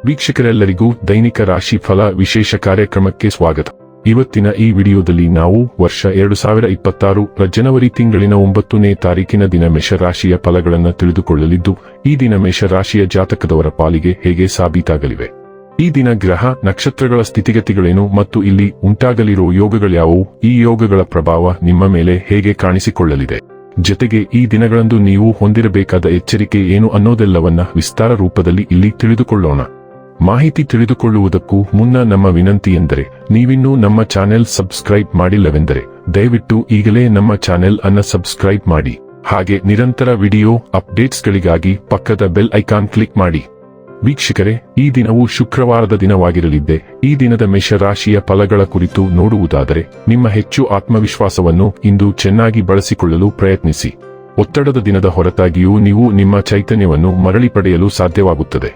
ವೀಕ್ಷಕರೆಲ್ಲರಿಗೂ ದೈನಿಕ ರಾಶಿ ಫಲ ವಿಶೇಷ ಕಾರ್ಯಕ್ರಮಕ್ಕೆ ಸ್ವಾಗತ. ಇವತ್ತಿನ ಈ ವಿಡಿಯೋದಲ್ಲಿ ನಾವು ವರ್ಷ 2026 ಜನವರಿ ತಿಂಗಳಿನ 9ನೇ ತಾರೀಕಿನ ದಿನ ಮೇಷರಾಶಿಯ ಫಲಗಳನ್ನು ತಿಳಿದುಕೊಳ್ಳಲಿದ್ದು, ಈ ದಿನ ಮೇಷರಾಶಿಯ ಜಾತಕದವರ ಪಾಲಿಗೆ ಹೇಗೆ ಸಾಬೀತಾಗಲಿವೆ, ಈ ದಿನ ಗ್ರಹ ನಕ್ಷತ್ರಗಳ ಸ್ಥಿತಿಗತಿಗಳೇನು ಮತ್ತು ಇಲ್ಲಿ ಉಂಟಾಗಲಿರೋ ಯೋಗಗಳ್ಯಾವುವು, ಈ ಯೋಗಗಳ ಪ್ರಭಾವ ನಿಮ್ಮ ಮೇಲೆ ಹೇಗೆ ಕಾಣಿಸಿಕೊಳ್ಳಲಿದೆ, ಜೊತೆಗೆ ಈ ದಿನಗಳಂದು ನೀವು ಹೊಂದಿರಬೇಕಾದ ಎಚ್ಚರಿಕೆ ಏನು ಅನ್ನೋದೆಲ್ಲವನ್ನ ವಿಸ್ತಾರ ರೂಪದಲ್ಲಿ ಇಲ್ಲಿ ತಿಳಿದುಕೊಳ್ಳೋಣ. ಮಾಹಿತಿ ತಿಳಿದುಕೊಳ್ಳುವುದಕ್ಕೂ ಮುನ್ನ ನಮ್ಮ ವಿನಂತಿ ಎಂದರೆ, ನೀವಿನ್ನೂ ನಮ್ಮ ಚಾನೆಲ್ ಸಬ್ಸ್ಕ್ರೈಬ್ ಮಾಡಿಲ್ಲವೆಂದರೆ ದಯವಿಟ್ಟು ಈಗಲೇ ನಮ್ಮ ಚಾನೆಲ್ ಅನ್ನು ಸಬ್ಸ್ಕ್ರೈಬ್ ಮಾಡಿ. ಹಾಗೆ ನಿರಂತರ ವಿಡಿಯೋ ಅಪ್ಡೇಟ್ಸ್ಗಳಿಗಾಗಿ ಪಕ್ಕದ ಬೆಲ್ ಐಕಾನ್ ಕ್ಲಿಕ್ ಮಾಡಿ. ವೀಕ್ಷಕರೇ, ಈ ದಿನವು ಶುಕ್ರವಾರದ ದಿನವಾಗಿರಲಿದ್ದೆ. ಈ ದಿನದ ಮೇಷರಾಶಿಯ ಫಲಗಳ ಕುರಿತು ನೋಡುವುದಾದರೆ, ನಿಮ್ಮ ಹೆಚ್ಚು ಆತ್ಮವಿಶ್ವಾಸವನ್ನು ಇಂದು ಚೆನ್ನಾಗಿ ಬಳಸಿಕೊಳ್ಳಲು ಪ್ರಯತ್ನಿಸಿ. ಒತ್ತಡದ ದಿನದ ಹೊರತಾಗಿಯೂ ನೀವು ನಿಮ್ಮ ಚೈತನ್ಯವನ್ನು ಮರಳಿ ಪಡೆಯಲು ಸಾಧ್ಯವಾಗುತ್ತದೆ.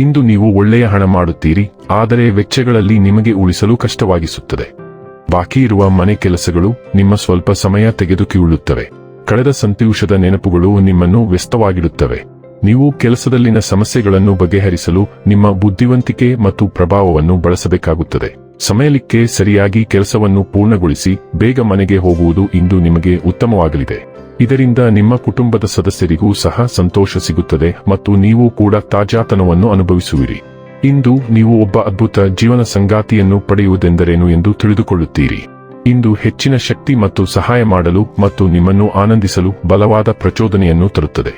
ಇಂದು ನೀವು ಒಳ್ಳೆಯ ಹಣ ಮಾಡುತ್ತೀರಿ, ಆದರೆ ವೆಚ್ಚಗಳಲ್ಲಿ ನಿಮಗೆ ಉಳಿಸಲು ಕಷ್ಟವಾಗಿಸುತ್ತದೆ. ಬಾಕಿ ಇರುವ ಮನೆ ಕೆಲಸಗಳು ನಿಮ್ಮ ಸ್ವಲ್ಪ ಸಮಯ ತೆಗೆದುಕೊಳ್ಳುತ್ತವೆ. ಕಳೆದ ಸಂತೋಷದ ನೆನಪುಗಳು ನಿಮ್ಮನ್ನು ವ್ಯಸ್ತವಾಗಿಡುತ್ತವೆ. ನೀವು ಕೆಲಸದಲ್ಲಿನ ಸಮಸ್ಯೆಗಳನ್ನು ಬಗೆಹರಿಸಲು ನಿಮ್ಮ ಬುದ್ಧಿವಂತಿಕೆ ಮತ್ತು ಪ್ರಭಾವವನ್ನು ಬಳಸಬೇಕಾಗುತ್ತದೆ. ಸಮಯಕ್ಕೆ ಸರಿಯಾಗಿ ಕೆಲಸವನ್ನು ಪೂರ್ಣಗೊಳಿಸಿ ಬೇಗ ಮನೆಗೆ ಹೋಗುವುದು ಇಂದು ನಿಮಗೆ ಉತ್ತಮವಾಗಲಿದೆ. ಇದರಿಂದ ನಿಮ್ಮ ಕುಟುಂಬದ ಸದಸ್ಯರಿಗೂ ಸಹ ಸಂತೋಷ ಸಿಗುತ್ತದೆ ಮತ್ತು ನೀವು ಕೂಡ ತಾಜಾತನವನ್ನು ಅನುಭವಿಸುವಿರಿ. ಇಂದು ನೀವು ಒಬ್ಬ ಅದ್ಭುತ ಜೀವನ ಸಂಗಾತಿಯನ್ನು ಪಡೆಯುವುದೆಂದರೇನು ಎಂದು ತಿಳಿದುಕೊಳ್ಳುತ್ತೀರಿ. ಇಂದು ಹೆಚ್ಚಿನ ಶಕ್ತಿ ಮತ್ತು ಸಹಾಯ ಮಾಡಲು ಮತ್ತು ನಿಮ್ಮನ್ನು ಆನಂದಿಸಲು ಬಲವಾದ ಪ್ರಚೋದನೆಯನ್ನು ತರುತ್ತದೆ.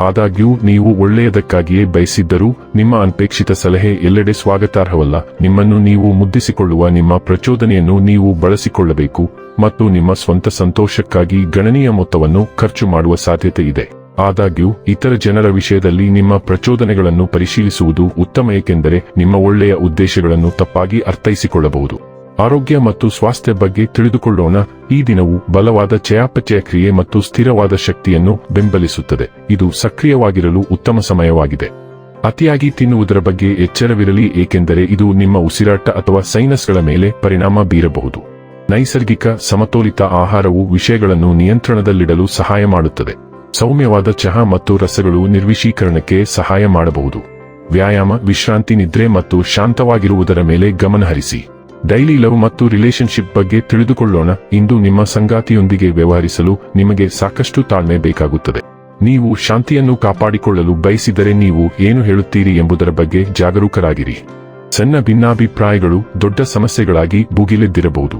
ಆದಾಗ್ಯೂ ನೀವು ಒಳ್ಳೆಯದಕ್ಕಾಗಿಯೇ ಬಯಸಿದ್ದರೂ ನಿಮ್ಮ ಅನಪೇಕ್ಷಿತ ಸಲಹೆ ಎಲ್ಲೆಡೆ ಸ್ವಾಗತಾರ್ಹವಲ್ಲ. ನಿಮ್ಮನ್ನು ನೀವು ಮುದ್ದಿಸಿಕೊಳ್ಳುವ ನಿಮ್ಮ ಪ್ರಚೋದನೆಯನ್ನು ನೀವು ಬಳಸಿಕೊಳ್ಳಬೇಕು ಮತ್ತು ನಿಮ್ಮ ಸ್ವಂತ ಸಂತೋಷಕ್ಕಾಗಿ ಗಣನೀಯ ಮೊತ್ತವನ್ನು ಖರ್ಚು ಮಾಡುವ ಸಾಧ್ಯತೆ ಇದೆ. ಆದಾಗ್ಯೂ ಇತರ ಜನರ ವಿಷಯದಲ್ಲಿ ನಿಮ್ಮ ಪ್ರಚೋದನೆಗಳನ್ನು ಪರಿಶೀಲಿಸುವುದು ಉತ್ತಮ, ಏಕೆಂದರೆ ನಿಮ್ಮ ಒಳ್ಳೆಯ ಉದ್ದೇಶಗಳನ್ನು ತಪ್ಪಾಗಿ ಅರ್ಥೈಸಿಕೊಳ್ಳಬಹುದು. ಆರೋಗ್ಯ ಮತ್ತು ಸ್ವಾಸ್ಥ್ಯ ಬಗ್ಗೆ ತಿಳಿದುಕೊಳ್ಳೋಣ. ಈ ದಿನವು ಬಲವಾದ ಚಯಾಪಚಯ ಕ್ರಿಯೆ ಮತ್ತು ಸ್ಥಿರವಾದ ಶಕ್ತಿಯನ್ನು ಬೆಂಬಲಿಸುತ್ತದೆ. ಇದು ಸಕ್ರಿಯವಾಗಿರಲು ಉತ್ತಮ ಸಮಯವಾಗಿದೆ. ಅತಿಯಾಗಿ ತಿನ್ನುವುದರ ಬಗ್ಗೆ ಎಚ್ಚರವಿರಲಿ, ಏಕೆಂದರೆ ಇದು ನಿಮ್ಮ ಉಸಿರಾಟ ಅಥವಾ ಸೈನಸ್ಗಳ ಮೇಲೆ ಪರಿಣಾಮ ಬೀರಬಹುದು. ನೈಸರ್ಗಿಕ ಸಮತೋಲಿತ ಆಹಾರವು ವಿಷಯಗಳನ್ನು ನಿಯಂತ್ರಣದಲ್ಲಿಡಲು ಸಹಾಯ ಮಾಡುತ್ತದೆ. ಸೌಮ್ಯವಾದ ಚಹಾ ಮತ್ತು ರಸಗಳು ನಿರ್ವಿಷೀಕರಣಕ್ಕೆ ಸಹಾಯ ಮಾಡಬಹುದು. ವ್ಯಾಯಾಮ, ವಿಶ್ರಾಂತಿ, ನಿದ್ರೆ ಮತ್ತು ಶಾಂತವಾಗಿರುವುದರ ಮೇಲೆ ಗಮನಹರಿಸಿ. ಡೈಲಿ ಲವ್ ಮತ್ತು ರಿಲೇಶನ್ಶಿಪ್ ಬಗ್ಗೆ ತಿಳಿದುಕೊಳ್ಳೋಣ. ಇಂದು ನಿಮ್ಮ ಸಂಗಾತಿಯೊಂದಿಗೆ ವ್ಯವಹರಿಸಲು ನಿಮಗೆ ಸಾಕಷ್ಟು ತಾಳ್ಮೆ ಬೇಕಾಗುತ್ತದೆ. ನೀವು ಶಾಂತಿಯನ್ನು ಕಾಪಾಡಿಕೊಳ್ಳಲು ಬಯಸಿದರೆ ನೀವು ಏನು ಹೇಳುತ್ತೀರಿ ಎಂಬುದರ ಬಗ್ಗೆ ಜಾಗರೂಕರಾಗಿರಿ. ಸಣ್ಣ ಭಿನ್ನಾಭಿಪ್ರಾಯಗಳು ದೊಡ್ಡ ಸಮಸ್ಯೆಗಳಾಗಿ ಭುಗಿಲೆದ್ದಿರಬಹುದು.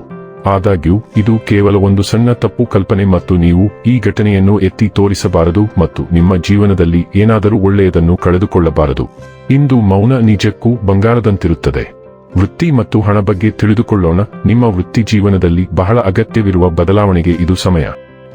ಆದಾಗ್ಯೂ ಇದು ಕೇವಲ ಒಂದು ಸಣ್ಣ ತಪ್ಪು ಕಲ್ಪನೆ ಮತ್ತು ನೀವು ಈ ಘಟನೆಯನ್ನು ಎತ್ತಿ ತೋರಿಸಬಾರದು ಮತ್ತು ನಿಮ್ಮ ಜೀವನದಲ್ಲಿ ಏನಾದರೂ ಒಳ್ಳೆಯದನ್ನು ಕಳೆದುಕೊಳ್ಳಬಾರದು. ಇಂದು ಮೌನ ನಿಜಕ್ಕೂ ಬಂಗಾರದಂತಿರುತ್ತದೆ. ವೃತ್ತಿ ಮತ್ತು ಹಣ ಬಗ್ಗೆ ತಿಳಿದುಕೊಳ್ಳೋಣ. ನಿಮ್ಮ ವೃತ್ತಿ ಜೀವನದಲ್ಲಿ ಬಹಳ ಅಗತ್ಯವಿರುವ ಬದಲಾವಣೆಗೆ ಇದು ಸಮಯ.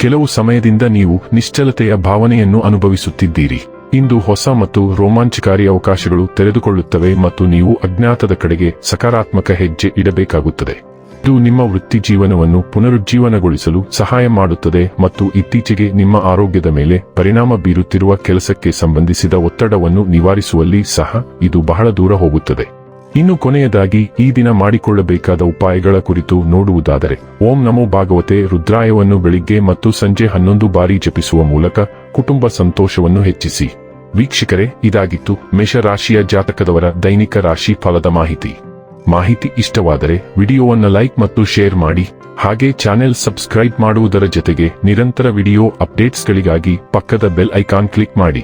ಕೆಲವು ಸಮಯದಿಂದ ನೀವು ನಿಶ್ಚಲತೆಯ ಭಾವನೆಯನ್ನು ಅನುಭವಿಸುತ್ತಿದ್ದೀರಿ. ಇಂದು ಹೊಸ ಮತ್ತು ರೋಮಾಂಚಕಾರಿ ಅವಕಾಶಗಳು ತೆರೆದುಕೊಳ್ಳುತ್ತವೆ ಮತ್ತು ನೀವು ಅಜ್ಞಾತದ ಕಡೆಗೆ ಸಕಾರಾತ್ಮಕ ಹೆಜ್ಜೆ ಇಡಬೇಕಾಗುತ್ತದೆ. ಇದು ನಿಮ್ಮ ವೃತ್ತಿ ಜೀವನವನ್ನು ಪುನರುಜ್ಜೀವನಗೊಳಿಸಲು ಸಹಾಯ ಮಾಡುತ್ತದೆ ಮತ್ತು ಇತ್ತೀಚೆಗೆ ನಿಮ್ಮ ಆರೋಗ್ಯದ ಮೇಲೆ ಪರಿಣಾಮ ಬೀರುತ್ತಿರುವ ಕೆಲಸಕ್ಕೆ ಸಂಬಂಧಿಸಿದ ಒತ್ತಡವನ್ನು ನಿವಾರಿಸುವಲ್ಲಿ ಸಹ ಇದು ಬಹಳ ದೂರ ಹೋಗುತ್ತದೆ. ಇನ್ನು ಕೊನೆಯದಾಗಿ ಈ ದಿನ ಮಾಡಿಕೊಳ್ಳಬೇಕಾದ ಉಪಾಯಗಳ ಕುರಿತು ನೋಡುವುದಾದರೆ, ಓಂ ನಮೋ ಭಾಗವತೆ ರುದ್ರಾಯವನ್ನು ಬೆಳಿಗ್ಗೆ ಮತ್ತು ಸಂಜೆ 11 ಬಾರಿ ಜಪಿಸುವ ಮೂಲಕ ಕುಟುಂಬ ಸಂತೋಷವನ್ನು ಹೆಚ್ಚಿಸಿ. ವೀಕ್ಷಕರೇ, ಇದಾಗಿತ್ತು ಮೇಷರಾಶಿಯ ಜಾತಕದವರ ದೈನಿಕ ರಾಶಿ ಫಲದ ಮಾಹಿತಿ ಇಷ್ಟವಾದರೆ ವಿಡಿಯೋವನ್ನು ಲೈಕ್ ಮತ್ತು ಶೇರ್ ಮಾಡಿ. ಹಾಗೆ ಚಾನೆಲ್ ಸಬ್ಸ್ಕ್ರೈಬ್ ಮಾಡುವುದರ ಜೊತೆಗೆ ನಿರಂತರ ವಿಡಿಯೋ ಅಪ್ಡೇಟ್ಸ್ಗಳಿಗಾಗಿ ಪಕ್ಕದ ಬೆಲ್ ಐಕಾನ್ ಕ್ಲಿಕ್ ಮಾಡಿ.